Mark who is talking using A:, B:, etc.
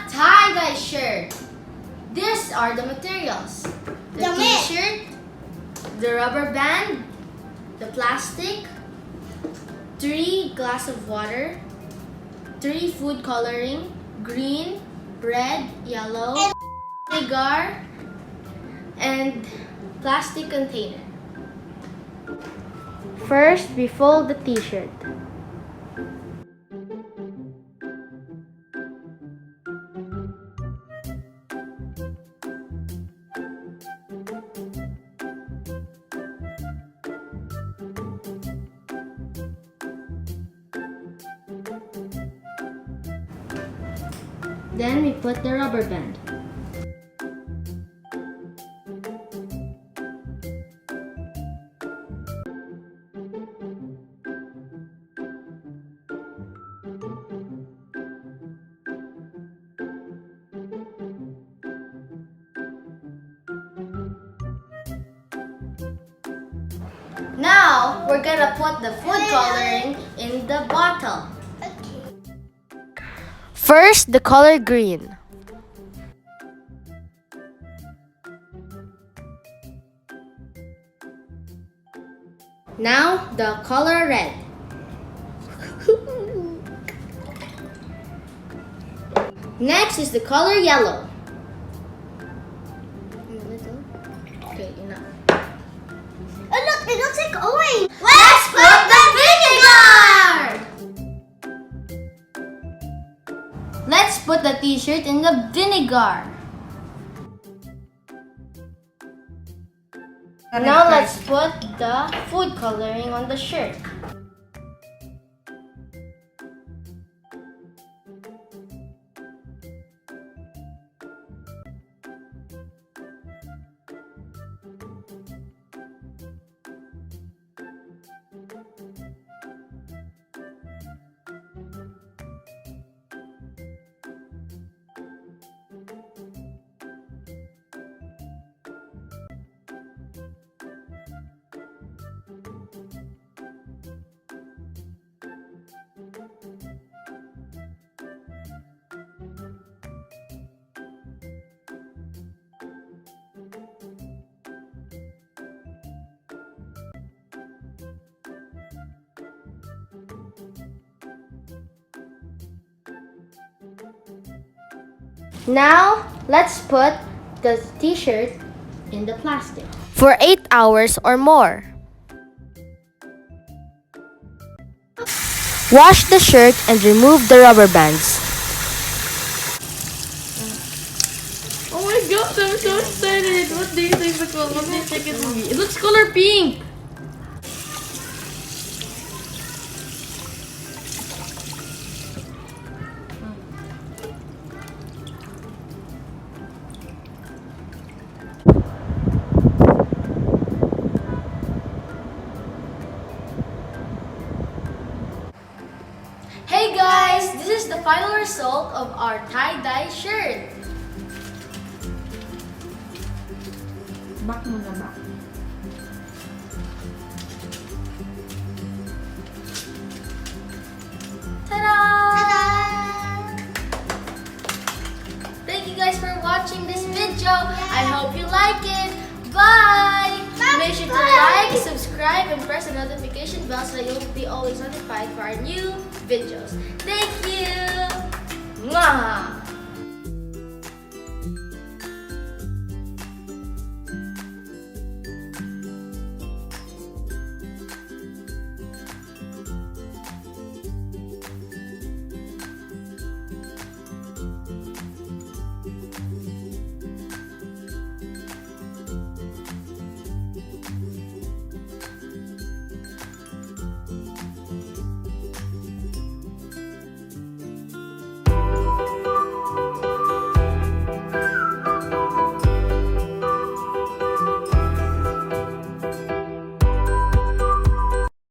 A: tie-dye shirt. These are the materials. The t-shirt, the rubber band, the plastic, 3 glasses of water, 3 food coloring, green, red, yellow, vinegar, and plastic container. First, we fold the t-shirt. Then we put the rubber band. Now, we're gonna put the food coloring in the bottle. First, the color green. Now, the color red. Next is the color yellow. Okay, enough.
B: Oh look, it looks like orange.
A: Let's put the vinegar! Let's put the t-shirt in the vinegar. Now let's put the food coloring on the shirt. Now, let's put the t-shirt in the plastic for 8 hours or more. Wash the shirt and remove the rubber bands. Oh my god, I'm so excited! What do you think it will be? It looks color pink! Hey guys, this is the final result of our tie-dye shirt.
B: Back muna back.
A: Ta-da! Thank you guys for watching this video. I hope you like it. Bye! Make sure to like, subscribe, and press the notification bell so you'll be always notified for our new videos. Thank you!